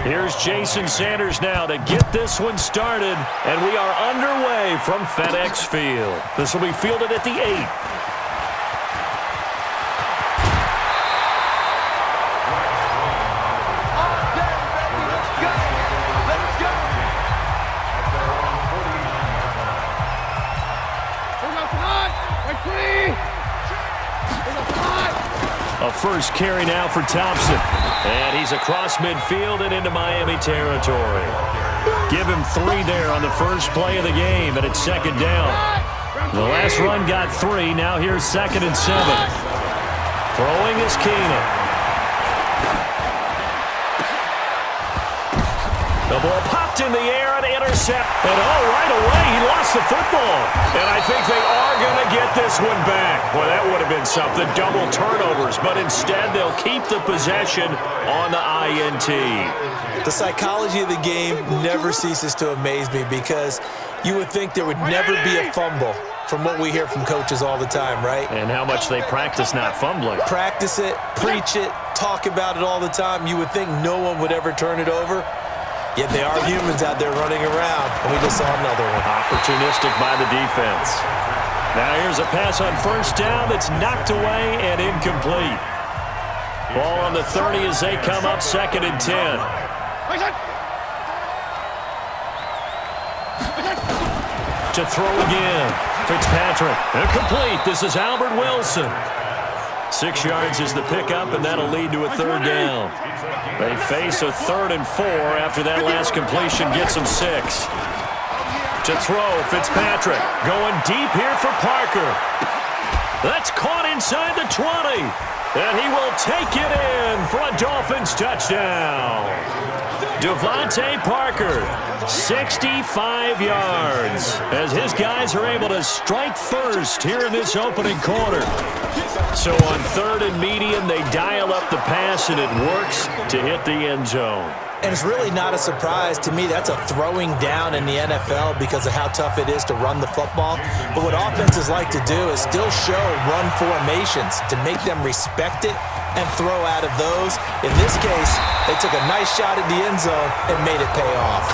Here's Jason Sanders now to get this one started, and we are underway from FedEx Field. This will be fielded at the 8. A first carry now for Thompson. And he's across midfield and into Miami territory. Give him 3 there on the first play of the game, and it's second down. The last run got 3. Now here's 2nd and 7. Throwing is Keenan. The ball popped in the air and intercept. And right away he lost the football. And I think they are going to get this one back. Boy, that would have been something. Double turnovers. But instead they'll keep the possession on the INT. The psychology of the game never ceases to amaze me because you would think there would never be a fumble from what we hear from coaches all the time, right? And how much they practice not fumbling. Practice it, preach it, talk about it all the time. You would think no one would ever turn it over. Yet they are humans out there running around, and we just saw another one. Opportunistic by the defense. Now here's a pass on first down that's knocked away and incomplete. Ball on the 30 as they come up 2nd and 10. To throw again. Fitzpatrick. Incomplete. This is Albert Wilson. 6 yards is the pickup, and that'll lead to a 3rd down. They face a 3rd and 4 after that last completion gets them 6. To throw, Fitzpatrick going deep here for Parker. That's caught inside the 20. And he will take it in for a Dolphins touchdown. Devontae Parker, 65 yards, as his guys are able to strike first here in this opening quarter. So on 3rd and medium, they dial up the pass, and it works to hit the end zone. And it's really not a surprise to me. That's a throwing down in the NFL because of how tough it is to run the football. But what offenses like to do is still show run formations to make them respect it and throw out of those. In this case, they took a nice shot at the end zone and made it pay off.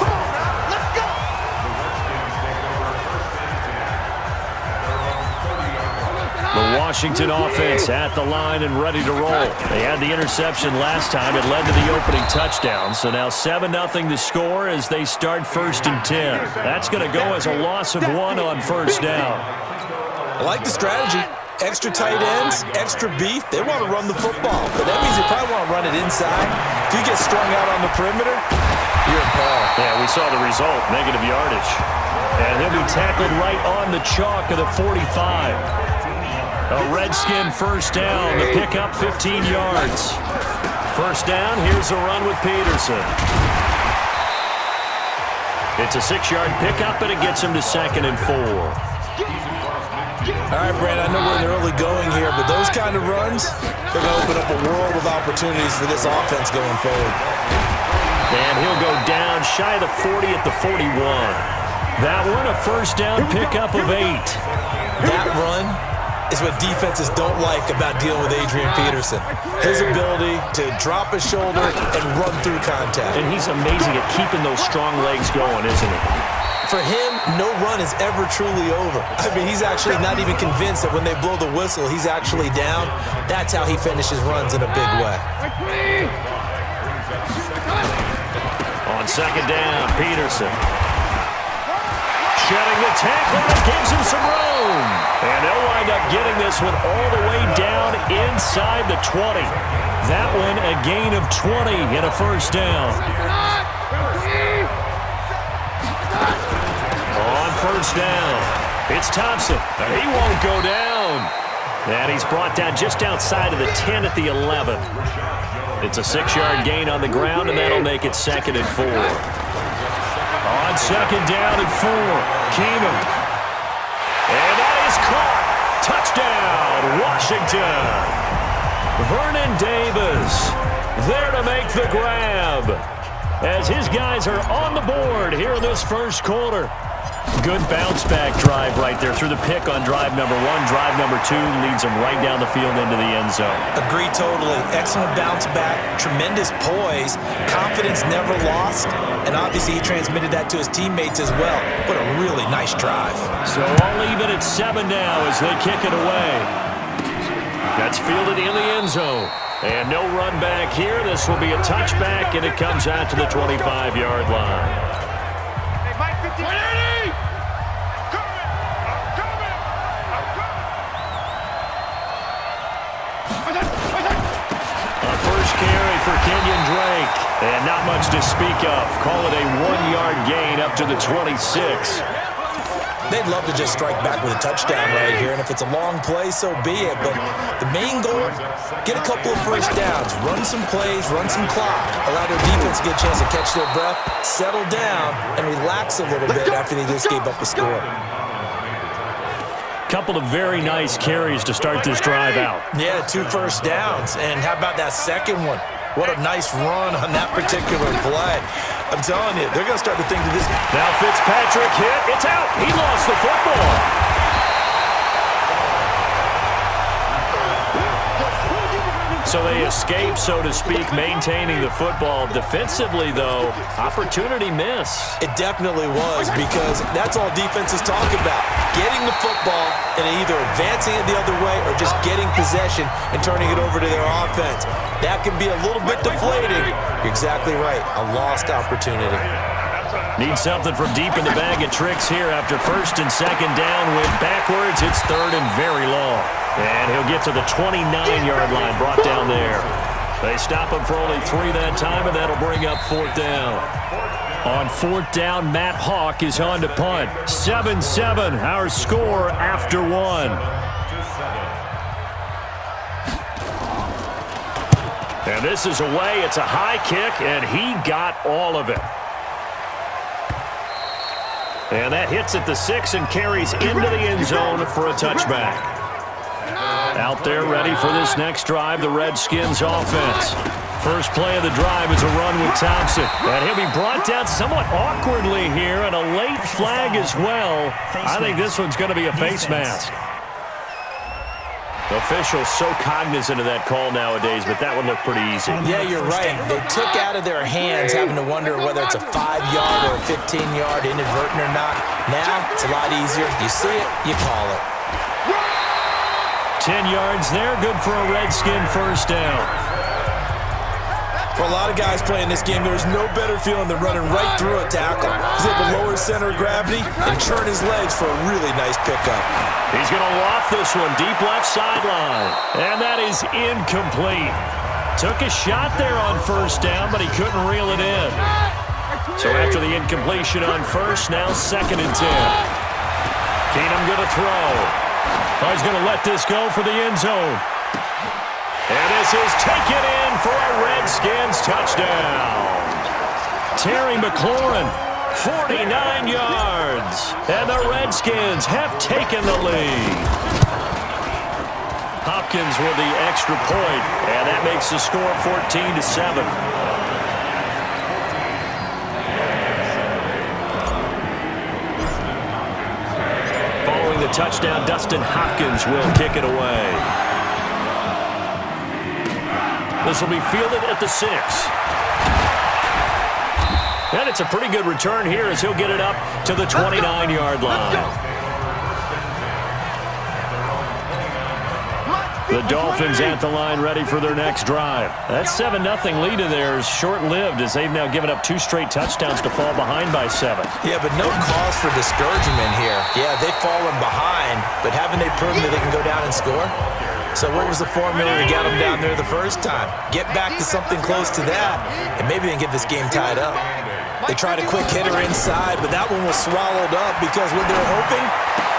The Washington offense at the line and ready to roll. They had the interception last time. It led to the opening touchdown. So now 7-0 to score as they start 1st and 10. That's going to go as a loss of 1 on first down. I like the strategy. Extra tight ends, extra beef. They want to run the football. But that means they probably want to run it inside. If you get strung out on the perimeter, you're in peril. Yeah, we saw the result. Negative yardage. And he'll be tackled right on the chalk of the 45. A Redskin first down. The pickup 15 yards. First down. Here's a run with Peterson. It's a 6-yard pickup, and it gets him to 2nd and 4. All right, Brad, I know we're in the early going here, but those kind of runs, they're going to open up a world of opportunities for this offense going forward. And he'll go down shy of the 40 at the 41. That one, a first down pickup of 8. That run is what defenses don't like about dealing with Adrian Peterson. His ability to drop his shoulder and run through contact. And he's amazing at keeping those strong legs going, isn't he? For him, no run is ever truly over. I mean, he's actually not even convinced that when they blow the whistle, he's actually down. That's how he finishes runs in a big way. On 2nd down, Peterson. Shedding the tackle, that gives him some room. And they'll wind up getting this one all the way down inside the 20. That one a gain of 20 and a first down. On first down, it's Thompson. He won't go down. And he's brought down just outside of the 10 at the 11. It's a 6-yard gain on the ground, and that'll make it 2nd and 4. On 2nd down and 4, Keenan. And that is caught. Touchdown, Washington. Vernon Davis there to make the grab as his guys are on the board here in this first quarter. Good bounce-back drive right there through the pick on drive number 1. Drive number 2 leads them right down the field into the end zone. Agree totally. Excellent bounce back, tremendous poise, confidence never lost, and obviously he transmitted that to his teammates as well. What a really nice drive. So all even at 7 now as they kick it away. That's fielded in the end zone. And no run back here. This will be a touchback, and it comes out to the 25-yard line. Carry for Kenyon Drake. And not much to speak of. Call it a 1-yard gain up to the 26. They'd love to just strike back with a touchdown right here, and if it's a long play, so be it. But the main goal, get a couple of first downs, run some plays, run some clock, allow their defense to get a chance to catch their breath, settle down, and relax a little bit after they just gave up a score. Couple of very nice carries to start this drive out. Yeah, 2 first downs. And how about that second one? What a nice run on that particular play. I'm telling you, they're going to start to think that this... Now Fitzpatrick hit. It's out. He lost the football. So they escape, so to speak, maintaining the football. Defensively, though, opportunity miss. It definitely was, because that's all defenses talk about. Getting the football and either advancing it the other way or just getting possession and turning it over to their offense. That can be a little bit deflating. You're exactly right. A lost opportunity. Need something from deep in the bag of tricks here after first and second down. Went backwards. It's third and very long. And he'll get to the 29-yard line, brought down there. They stop him for only 3 that time, and that'll bring up 4th down. On 4th down, Matt Hawk is on to punt. 7-7, our score after 1. And this is away. It's a high kick, and he got all of it. And that hits at the 6 and carries into the end zone for a touchback. Out there ready for this next drive, the Redskins offense. First play of the drive is a run with Thompson. And he'll be brought down somewhat awkwardly here, and a late flag as well. I think this one's going to be a face mask. Officials so cognizant of that call nowadays, but that one looked pretty easy. Yeah, you're right. They took out of their hands having to wonder whether it's a 5-yard or a 15-yard inadvertent or not. Now, it's a lot easier. You see it, you call it. 10 yards there, good for a Redskin first down. For a lot of guys playing this game, there's no better feeling than running right through a tackle. He's able to lower his center of gravity and turn his legs for a really nice pickup. He's going to loft this one deep left sideline. And that is incomplete. Took a shot there on first down, but he couldn't reel it in. So after the incompletion on first, now 2nd and 10. Keenum going to throw. Oh, he's going to let this go for the end zone. And this is taken in for a Redskins touchdown. Terry McLaurin, 49 yards. And the Redskins have taken the lead. Hopkins with the extra point, and that makes the score 14-7. The touchdown, Dustin Hopkins will kick it away. This will be fielded at the 6. And it's a pretty good return here as he'll get it up to the 29-yard line. The Dolphins at the line ready for their next drive. That 7-0 lead of theirs short-lived as they've now given up 2 straight touchdowns to fall behind by 7. Yeah, but no cause for discouragement here. Yeah, they've fallen behind, but haven't they proven that they can go down and score? So what was the formula to get them down there the first time? Get back to something close to that, and maybe they can get this game tied up. They tried a quick hitter inside, but that one was swallowed up because what they're hoping,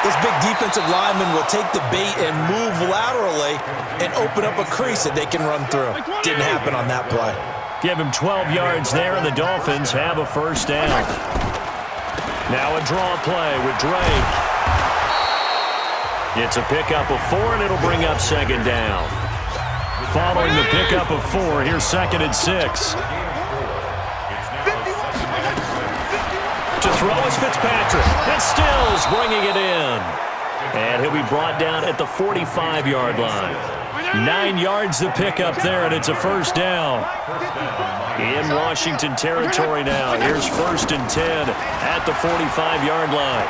those big defensive linemen will take the bait and move laterally and open up a crease that they can run through. Didn't happen on that play. Give him 12 yards there, and the Dolphins have a first down. Now a draw play with Drake. It's a pickup of 4, and it'll bring up 2nd down. Following the pickup of 4, here's 2nd and 6. To throw is Fitzpatrick. And Stills bringing it in. And he'll be brought down at the 45-yard line. 9 yards to pick up there, and it's a first down. In Washington territory now. Here's 1st and 10 at the 45-yard line.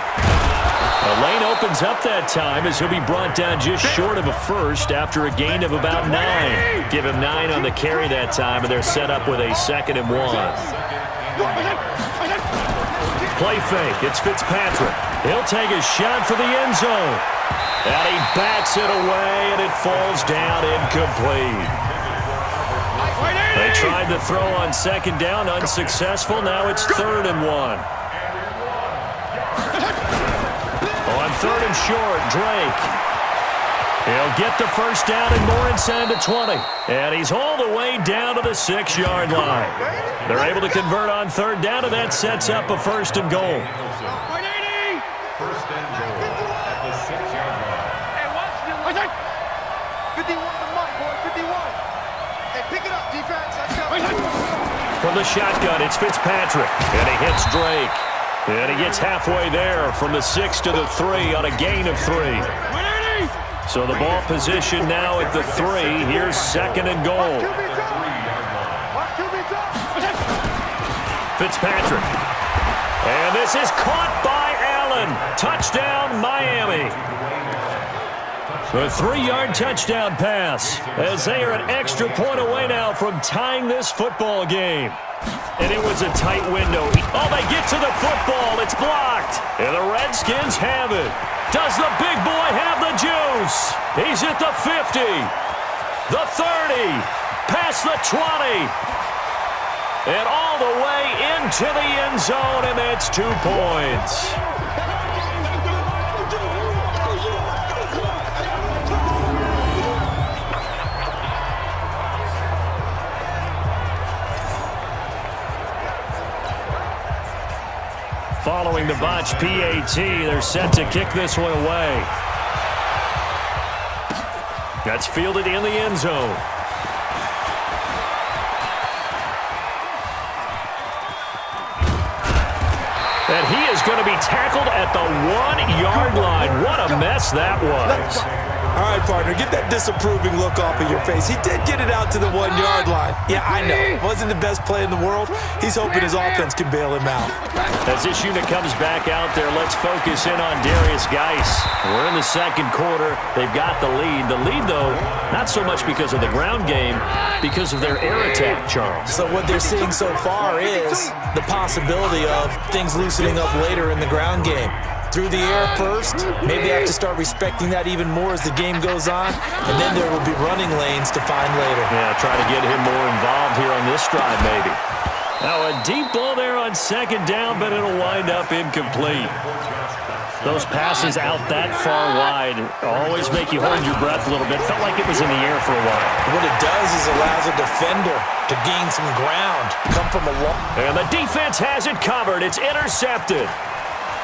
The lane opens up that time as he'll be brought down just short of a first after a gain of about 9. Give him 9 on the carry that time, and they're set up with a 2nd and 1. Play fake. It's Fitzpatrick. He'll take a shot for the end zone. And he bats it away, and it falls down incomplete. They tried to throw on 2nd down, unsuccessful. Now it's 3rd and 1. On 3rd and short, Drake. He'll get the first down and more inside the 20. And he's all the way down to the 6-yard line. They're able to convert on 3rd down, and that sets up a 1st and goal. First and goal at the 6-yard line. Hey, watch this. 51 to Mike, boy, 51. Hey, pick it up, defense. Let's go. From the shotgun, it's Fitzpatrick. And he hits Drake. And he gets halfway there from the 6 to the 3 on a gain of 3. So the ball position now at the 3. Here's 2nd and goal. Fitzpatrick. And this is caught by Allen. Touchdown, Miami. A 3-yard touchdown pass as they are an extra point away now from tying this football game. And it was a tight window. Oh, they get to the football. It's blocked. And the Redskins have it. Does the big boy have the juice? He's at the 50, the 30, past the 20, and all the way into the end zone, and that's 2 points. Following the botch PAT, they're set to kick this one away. That's fielded in the end zone. And he is going to be tackled at the 1-yard line. What a mess that was. All right, partner, get that disapproving look off of your face. He did get it out to the 1-yard line. Yeah, I know. Wasn't the best play in the world. He's hoping his offense can bail him out. As this unit comes back out there, let's focus in on Darius Geis. We're in the 2nd quarter. They've got the lead. The lead, though, not so much because of the ground game, because of their air attack, Charles. So what they're seeing so far is the possibility of things loosening up later in the ground game. Through the air first, maybe they have to start respecting that even more as the game goes on, and then there will be running lanes to find later. Yeah, try to get him more involved here on this drive, maybe. Now a deep ball there on 2nd down, but it'll wind up incomplete. Those passes out that far wide always make you hold your breath a little bit. Felt like it was in the air for a while. What it does is allows a defender to gain some ground, come from a long. And the defense has it covered. It's intercepted.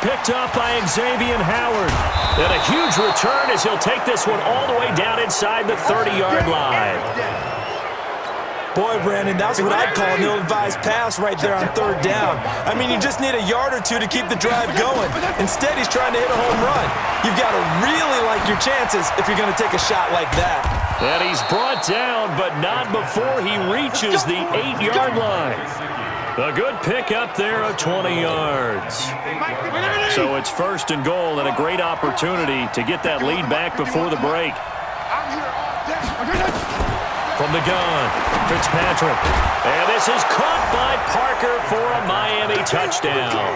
Picked up by Xavier Howard. And a huge return as he'll take this one all the way down inside the 30-yard line. Boy, Brandon, that's what I'd call an ill-advised pass right there on 3rd down. I mean, you just need a yard or two to keep the drive going. Instead, he's trying to hit a home run. You've got to really like your chances if you're going to take a shot like that. And he's brought down, but not before he reaches the 8-yard line. A good pick up there of 20 yards. So it's 1st and goal and a great opportunity to get that lead back before the break. From the gun, Fitzpatrick. And this is caught by Parker for a Miami touchdown.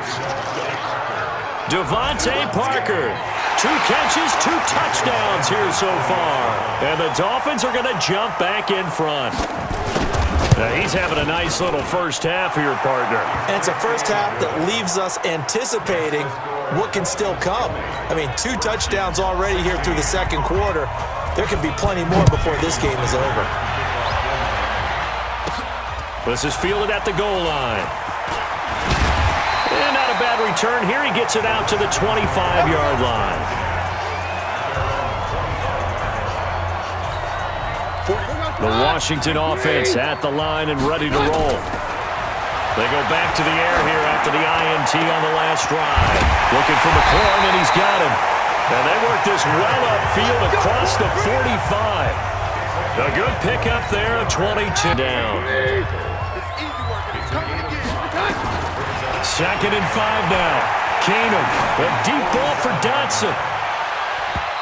Devontae Parker. 2 catches, 2 touchdowns here so far. And the Dolphins are going to jump back in front. Now he's having a nice little first half here, partner. And it's a first half that leaves us anticipating what can still come. I mean, 2 touchdowns already here through the 2nd quarter. There could be plenty more before this game is over. This is fielded at the goal line. And not a bad return here. He gets it out to the 25-yard line. The Washington offense at the line and ready to roll. They go back to the air here after the INT on the last drive. Looking for McLaurin, and he's got him. And they work this well upfield across the 45. A good pickup there, 22 down. Second and 5 now. Keenum, a deep ball for Dotson.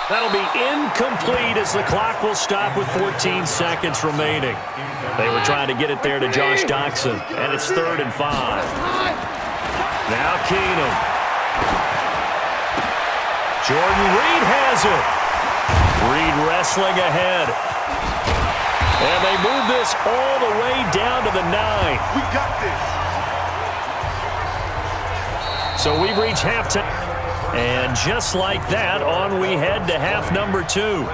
That'll be incomplete as the clock will stop with 14 seconds remaining. They were trying to get it there to Josh Doctson, and it's 3rd and 5. Now Keenum. Jordan Reed has it. Reed wrestling ahead. And they move this all the way down to the 9. We got this. So we've reached halftime. And just like that, on we head to half number 2.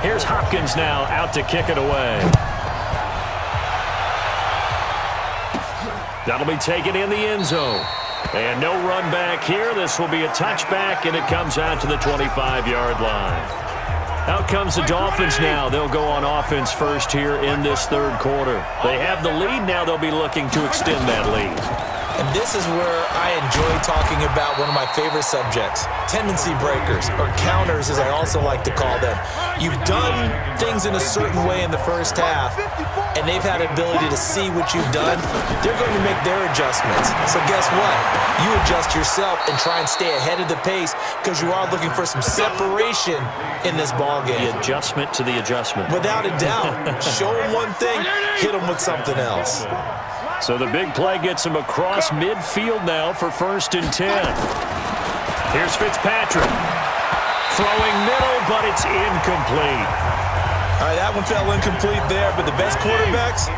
Here's Hopkins now out to kick it away. That'll be taken in the end zone. And no run back here. This will be a touchback, and it comes out to the 25-yard line. Out comes the Dolphins now. They'll go on offense first here in this 3rd quarter. They have the lead. Now they'll be looking to extend that lead. And this is where I enjoy talking about one of my favorite subjects, tendency breakers, or counters as I also like to call them. You've done things in a certain way in the first half, and they've had an ability to see what you've done. They're going to make their adjustments. So guess what? You adjust yourself and try and stay ahead of the pace because you are looking for some separation in this ball game. The adjustment to the adjustment. Without a doubt. Show them one thing, hit them with something else. So the big play gets him across midfield now for 1st and 10. Here's Fitzpatrick. Throwing middle, but it's incomplete. All right, that one fell incomplete there, but the best quarterbacks,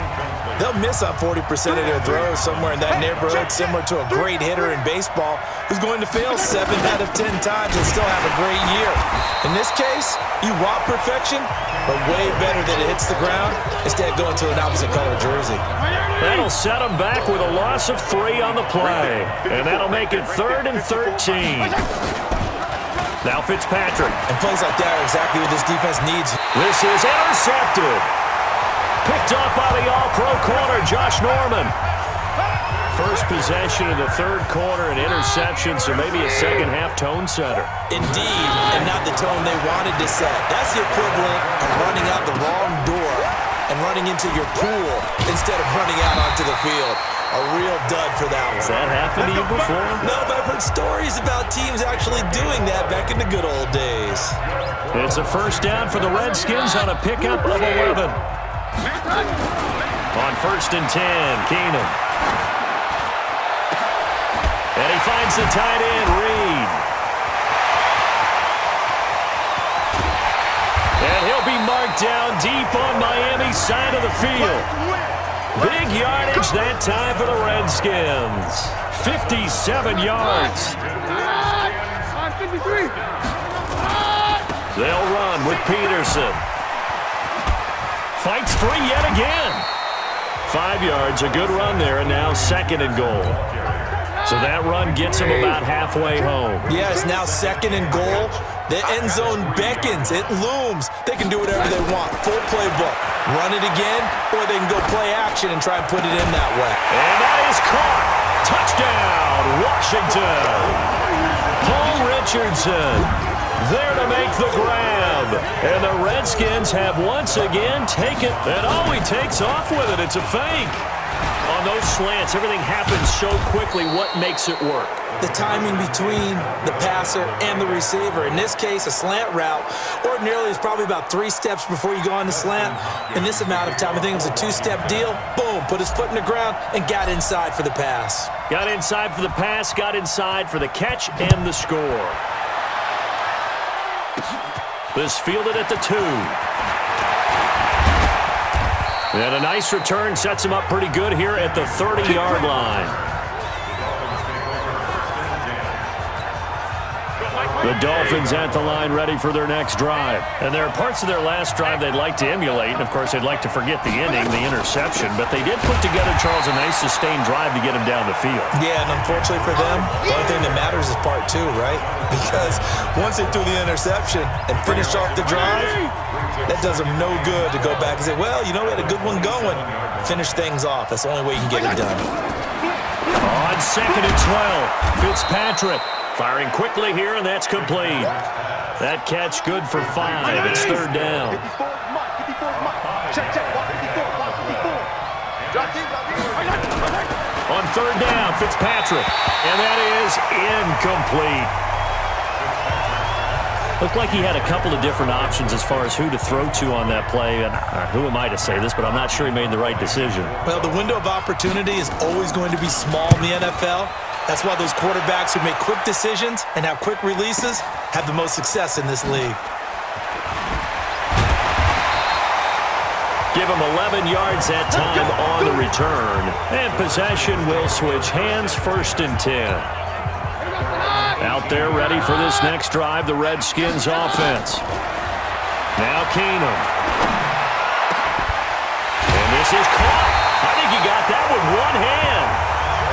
they'll miss on 40% of their throws somewhere in that neighborhood, similar to a great hitter in baseball who's going to fail 7 out of 10 times and still have a great year. In this case, you want perfection, but way better that it hits the ground instead of going to an opposite color jersey. That'll set them back with a loss of 3 on the play, and that'll make it 3rd and 13. Now Fitzpatrick. And plays like that are exactly what this defense needs. This is intercepted. Picked up by the all-pro corner, Josh Norman. First possession of the 3rd quarter, an interception, so maybe a second-half tone setter. Indeed, and not the tone they wanted to set. That's the equivalent of running out the wrong door and running into your pool instead of running out onto the field. A real dud for that one. Has that happened to you before? No, but I've heard stories about teams actually doing that back in the good old days. It's a 1st down for the Redskins on a pickup of 11. On 1st and 10, Keenum. And he finds the tight end, Reed. And he'll be marked down deep on Miami's side of the field. Big yardage that time for the Redskins. 57 yards. They'll run with Peterson. Fights free yet again. 5 yards, a good run there, and now 2nd and goal. So that run gets him about halfway home. Yeah, it's now 2nd and goal. The end zone beckons. It looms. They can do whatever they want. Full playbook. Run it again, or they can go play action and try and put it in that way. And that is caught. Touchdown, Washington. Paul Richardson there to make the grab. And the Redskins have once again taken, and oh, he takes off with it. It's a fake. On those slants, everything happens so quickly. What makes it work? The timing between the passer and the receiver. In this case, a slant route ordinarily is probably about 3 steps before you go on the slant. In this amount of time, I think it was a 2-step deal. Boom, put his foot in the ground and got inside for the pass. Got inside for the pass, got inside for the catch and the score. This fielded at the 2. And a nice return sets him up pretty good here at the 30-yard line. The Dolphins at the line ready for their next drive. And there are parts of their last drive they'd like to emulate. And, of course, they'd like to forget the inning, the interception. But they did put together, Charles, a nice sustained drive to get him down the field. Yeah, and unfortunately for them, the only thing that matters is part two, right? Because once they threw the interception and finished off the drive, that does them no good to go back and say, well, you know, we had a good one going. Finish things off. That's the only way you can get it done. On 2nd and 12, Fitzpatrick firing quickly here, and that's complete. That catch good for 5. It's 3rd down. On 3rd down, Fitzpatrick, and that is incomplete. Looked like he had a couple of different options as far as who to throw to on that play. And who am I to say this, but I'm not sure he made the right decision. Well, the window of opportunity is always going to be small in the NFL. That's why those quarterbacks who make quick decisions and have quick releases have the most success in this league. Give him 11 yards that time on the return. And possession will switch hands, 1st and 10. Out there ready for this next drive, the Redskins offense. Now Keenum. And this is caught. I think he got that with one hand.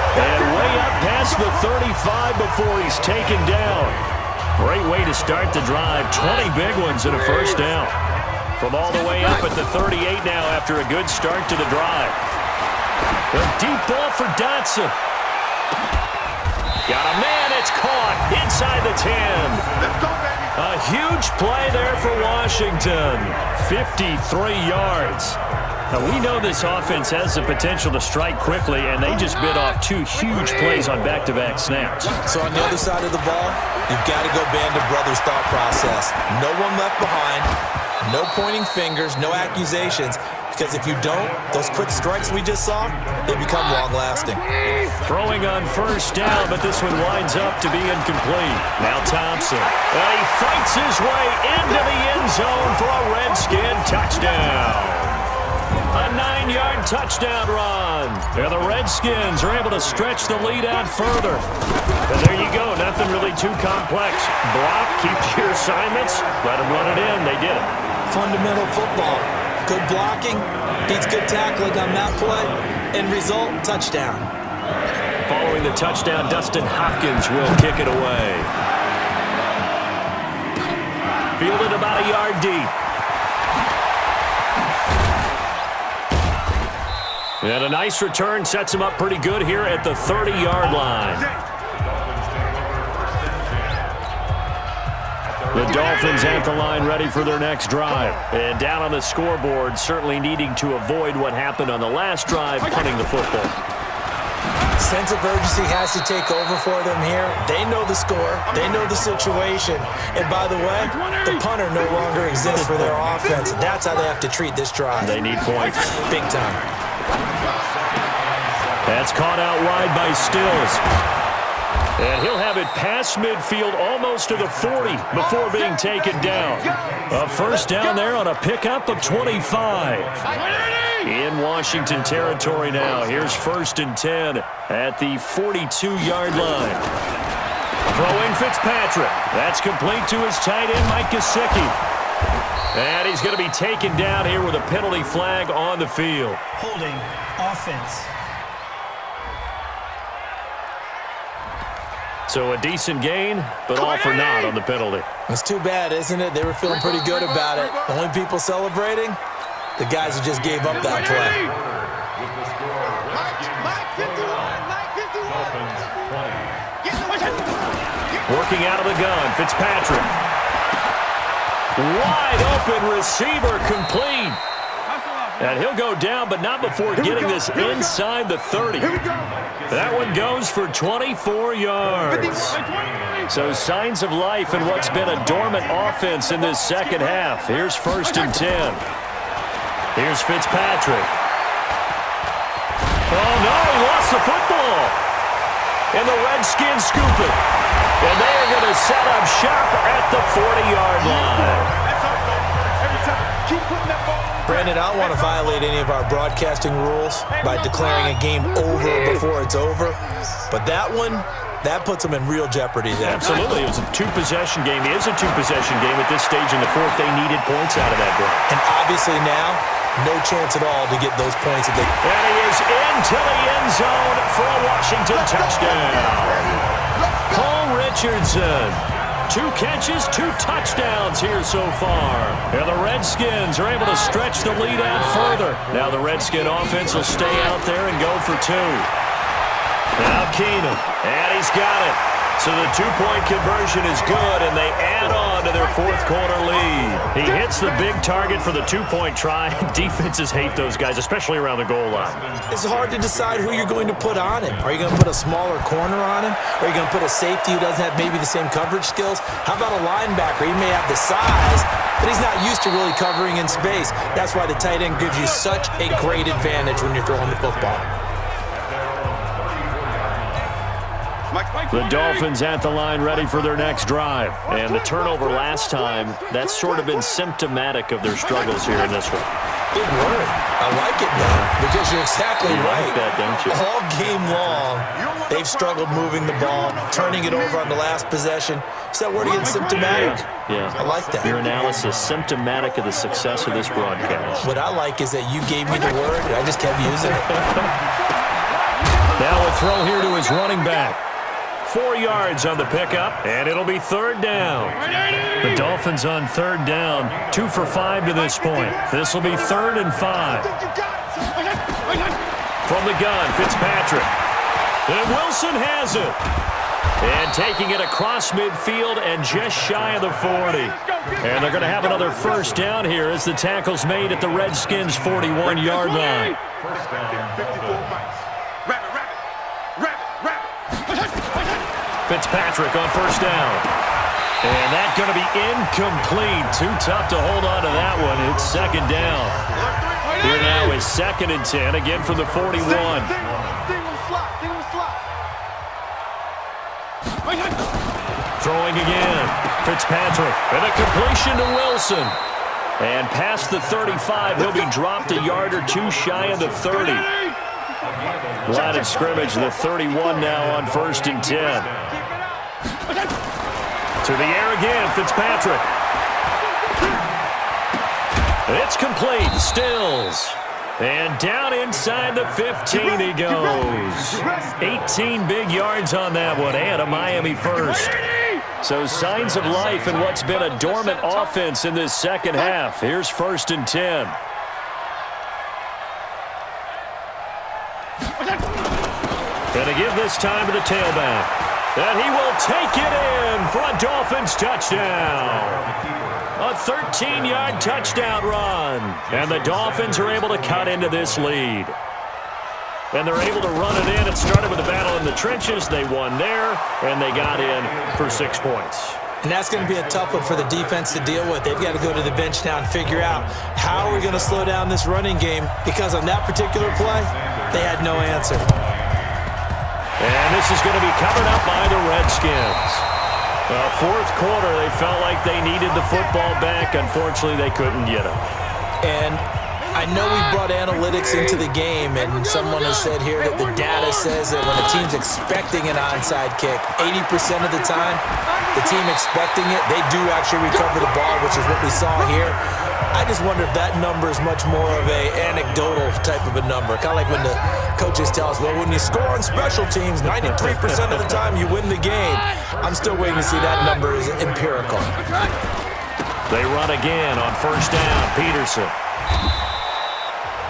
And way up past the 35 before he's taken down. Great way to start the drive. 20 big ones and a 1st down. From all the way up at the 38 now after a good start to the drive. A deep ball for Dotson. Got a man, it's caught inside the 10. A huge play there for Washington. 53 yards. Now, we know this offense has the potential to strike quickly, and they just bit off 2 huge plays on back-to-back snaps. So on the other side of the ball, you've got to go band of brothers thought process. No one left behind, no pointing fingers, no accusations, because if you don't, those quick strikes we just saw, they become long-lasting. Throwing on 1st down, but this one winds up to be incomplete. Now Thompson. And he fights his way into the end zone for a Redskin touchdown. A 9-yard touchdown run. And the Redskins are able to stretch the lead out further. And there you go. Nothing really too complex. Block, keep to your assignments. Let them run it in. They did it. Fundamental football. Good blocking beats good tackling on that play. End result, touchdown. Following the touchdown, Dustin Hopkins will kick it away. Fielded about a yard deep. And a nice return sets him up pretty good here at the 30-yard line. The Dolphins at the line ready for their next drive. And down on the scoreboard, certainly needing to avoid what happened on the last drive, punting the football. Sense of urgency has to take over for them here. They know the score. They know the situation. And by the way, the punter no longer exists for their offense. That's how they have to treat this drive. They need points. Big time. That's caught out wide by Stills. And he'll have it past midfield almost to the 40 before being taken down. A 1st down there on a pickup of 25. In Washington territory now. Here's 1st and 10 at the 42-yard line. Throwing Fitzpatrick. That's complete to his tight end, Mike Gesicki. And he's going to be taken down here with a penalty flag on the field. Holding offense. So a decent gain, but all for naught on the penalty. It's too bad, isn't it? They were feeling pretty good about it. The only people celebrating, the guys who just gave up that play. Working out of the gun, Fitzpatrick. Wide open receiver, complete. And he'll go down, but not before getting this inside the 30. That one goes for 24 yards. So signs of life in what's been a dormant offense in this second half. Here's 1st and 10. Here's Fitzpatrick. Oh, no, he lost the football. And the Redskins scoop it. And they are going to set up shop at the 40-yard line. Brandon, I don't want to violate any of our broadcasting rules by declaring a game over before it's over. But that one, That puts them in real jeopardy there. Absolutely. It was a two-possession game. It is a two-possession game at this stage in the fourth. They needed points out of that drive. And obviously now, no chance at all to get those points. And he is into the end zone for a Washington touchdown. Paul Richardson. 2 catches, 2 touchdowns here so far. And the Redskins are able to stretch the lead out further. Now the Redskin offense will stay out there and go for 2. Now Keenum, and he's got it. So the 2-point conversion is good, and they add on to their fourth-quarter lead. He hits the big target for the 2-point try. Defenses hate those guys, especially around the goal line. It's hard to decide who you're going to put on him. Are you going to put a smaller corner on him? Are you going to put a safety who doesn't have maybe the same coverage skills? How about a linebacker? He may have the size, but he's not used to really covering in space. That's why the tight end gives you such a great advantage when you're throwing the football. The Dolphins at the line ready for their next drive. And the turnover last time, that's sort of been symptomatic of their struggles here in this one. Big word. I like it now because you're exactly right. Like that, don't you? All game long, they've struggled moving the ball, turning it over on the last possession. Is that word again, symptomatic? Yeah. I like that. Your analysis, symptomatic of the success of this broadcast. What I like is that you gave me the word, and I just kept using it. Now a throw here to his running back. 4 yards on the pickup, and it'll be 3rd down. The Dolphins on 3rd down, 2 for 5 to this point. This will be 3rd and 5. From the gun, Fitzpatrick. And Wilson has it. And taking it across midfield and just shy of the 40. And they're going to have another first down here as the tackle's made at the Redskins' 41-yard line. First down, 54 points. Fitzpatrick on first down. And that's going to be incomplete. Too tough to hold on to that one. It's 2nd down. Here now is 2nd and 10, again from the 41. Throwing again. Fitzpatrick. And a completion to Wilson. And past the 35, he'll be dropped a yard or 2 shy of the 30. Line of scrimmage, the 31 now on 1st and 10. To the air again, Fitzpatrick. It's complete, Stills. And down inside the 15 he goes. 18 big yards on that one, and a Miami first. So signs of life in what's been a dormant offense in this second half. Here's 1st and 10. And to give this time to the tailback. And he will take it in for a Dolphins touchdown. A 13-yard touchdown run. And the Dolphins are able to cut into this lead. And they're able to run it in. It started with a battle in the trenches. They won there, and they got in for 6 points. And that's going to be a tough one for the defense to deal with. They've got to go to the bench now and figure out how are we going to slow down this running game, because on that particular play, they had no answer. And this is going to be covered up by the Redskins. Fourth quarter, they felt like they needed the football back. Unfortunately, they couldn't get it. And I know we brought analytics into the game, and someone has said here that the data says that when a team's expecting an onside kick, 80% of the time, the team expecting it, they do actually recover the ball, which is what we saw here. I just wonder if that number is much more of a anecdotal type of a number. Kind of like when the coaches tell us, well, when you score on special teams, 93% of the time you win the game. I'm still waiting to see that number is empirical. They run again on first down. Peterson.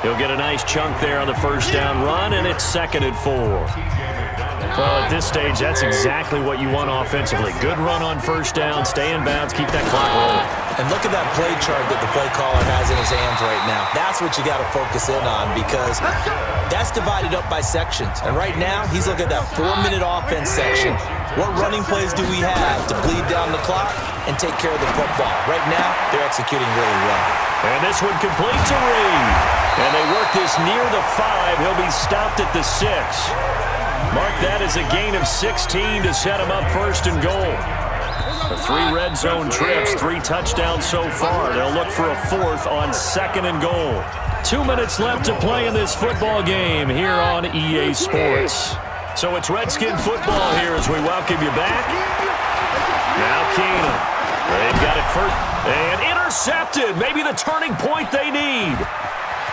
He'll get a nice chunk there on the first down run, and it's 2nd and 4. Well, at this stage, that's exactly what you want offensively. Good run on first down, stay in bounds, keep that clock rolling. And look at that play chart that the play caller has in his hands right now. That's what you got to focus in on, because that's divided up by sections. And right now, he's looking at that 4-minute offense section. What running plays do we have to bleed down the clock and take care of the football? Right now, they're executing really well. And this one complete to Reed. And they work this near the 5. He'll be stopped at the 6. Mark that as a gain of 16 to set him up 1st and goal. 3 red zone trips, 3 touchdowns so far. They'll look for a 4th on 2nd and goal. 2 minutes left to play in this football game here on EA Sports. So it's Redskin football here as we welcome you back. Now Keenum. They've got it first. And intercepted. Maybe the turning point they need.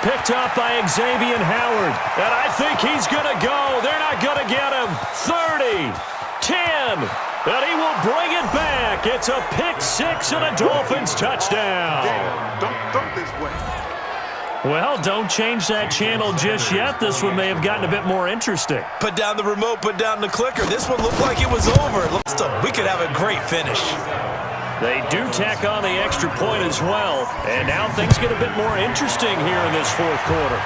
Picked up by Xavier Howard. And I think he's going to go. They're not going to get him. 30, 10, and he will bring it back. It's a pick six and a Dolphins touchdown. Don't throw this way. Well, don't change that channel just yet. This one may have gotten a bit more interesting. Put down the remote, put down the clicker. This one looked like it was over. We could have a great finish. They do tack on the extra point as well. And now things get a bit more interesting here in this fourth quarter.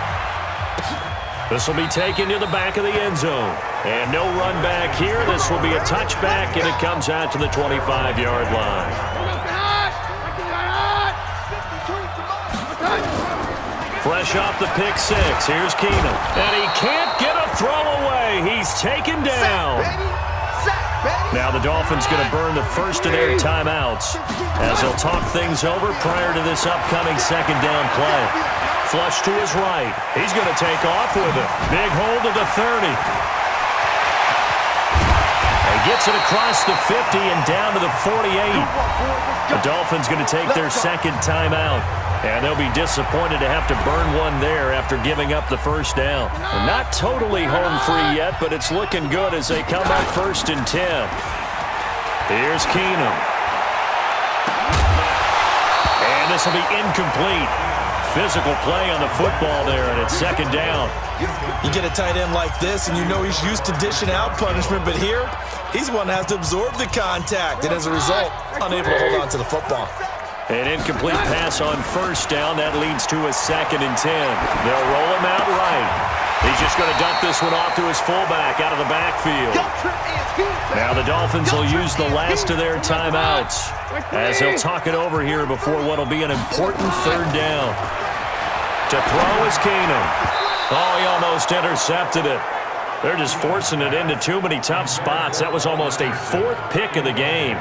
This will be taken to the back of the end zone. And no run back here. This will be a touchback, and it comes out to the 25-yard line. Fresh off the pick six, here's Keenum. And he can't get a throw away. He's taken down. Now the Dolphins going to burn the first of their timeouts as they'll talk things over prior to this upcoming second down play. Flush to his right. He's going to take off with it. Big hold of the 30. He gets it across the 50 and down to the 48. The Dolphins going to take their second timeout. And they'll be disappointed to have to burn one there after giving up the first down. They're not totally home free yet, but it's looking good as they come up 1st and 10. Here's Keenum. And this will be incomplete. Physical play on the football there, and it's second down. You get a tight end like this, and you know he's used to dishing out punishment, but here, he's the one that has to absorb the contact, and as a result, unable to hold on to the football. An incomplete pass on first down. That leads to a 2nd and 10. They'll roll him out right. He's just going to dump this one off to his fullback out of the backfield. Now the Dolphins will use the last of their timeouts as they'll talk it over here before what will be an important third down. To throw is Keenum. Oh, he almost intercepted it. They're just forcing it into too many tough spots. That was almost a 4th pick of the game.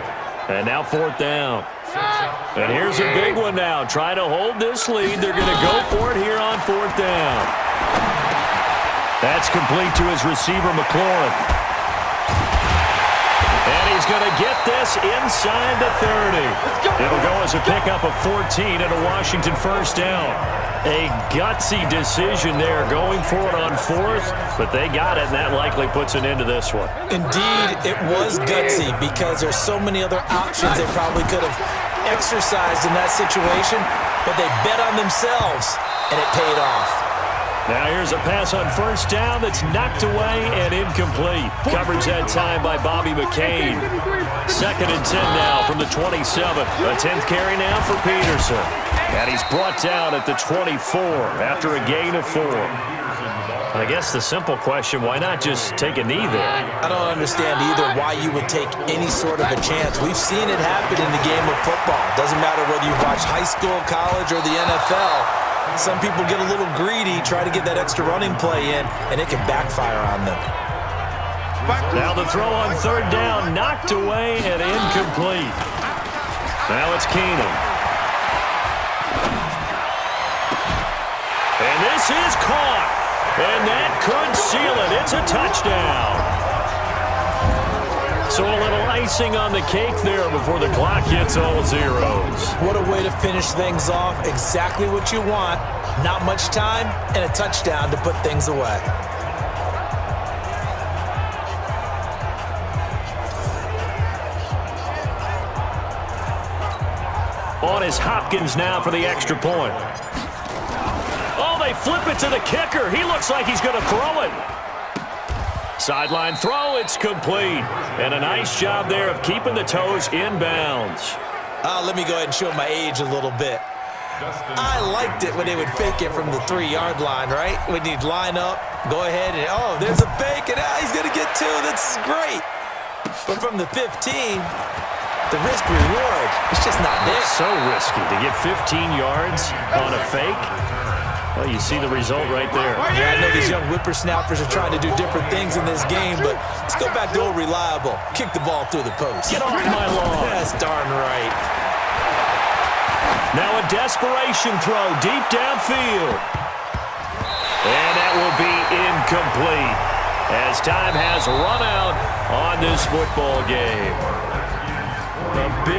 And now 4th down. And here's a big one now. Try to hold this lead. They're going to go for it here on 4th down. That's complete to his receiver, McLaurin. And he's going to get this inside the 30. It'll go as a pickup of 14 and a Washington first down. A gutsy decision there going for it on 4th, but they got it, and that likely puts an end to this one. Indeed, it was gutsy because there's so many other options they probably could have exercised in that situation, but they bet on themselves, and it paid off. Now here's a pass on first down that's knocked away and incomplete. Coverage that time by Bobby McCain. 2nd and 10 now from the 27. A 10th carry now for Peterson. And he's brought down at the 24 after a gain of 4. I guess the simple question, why not just take a knee there? I don't understand either why you would take any sort of a chance. We've seen it happen in the game of football. Doesn't matter whether you watch high school, college, or the NFL. Some people get a little greedy, try to get that extra running play in, and it can backfire on them. Now the throw on 3rd down, knocked away and incomplete. Now it's Keenum. And this is caught. And that could seal it. It's a touchdown. So a little icing on the cake there before the clock hits all zeros. What a way to finish things off. Exactly what you want. Not much time and a touchdown to put things away. On is Hopkins now for the extra point. Oh, they flip it to the kicker. He looks like he's going to throw it. Sideline throw, it's complete. And a nice job there of keeping the toes in bounds. Let me go ahead and show my age a little bit. I liked it when they would fake it from the 3-yard line, right? When you'd line up, go ahead and, oh, there's a fake, and he's going to get 2. That's great. But from the 15, the risk-reward, it's just not there. So risky to get 15 yards on a fake. Well, you see the result right there. Yeah, I know these young whippersnappers are trying to do different things in this game, but let's go back to old reliable. Kick the ball through the post. Get off my lawn. That's darn right. Now a desperation throw deep downfield. And that will be incomplete. as time has run out on this football game. A big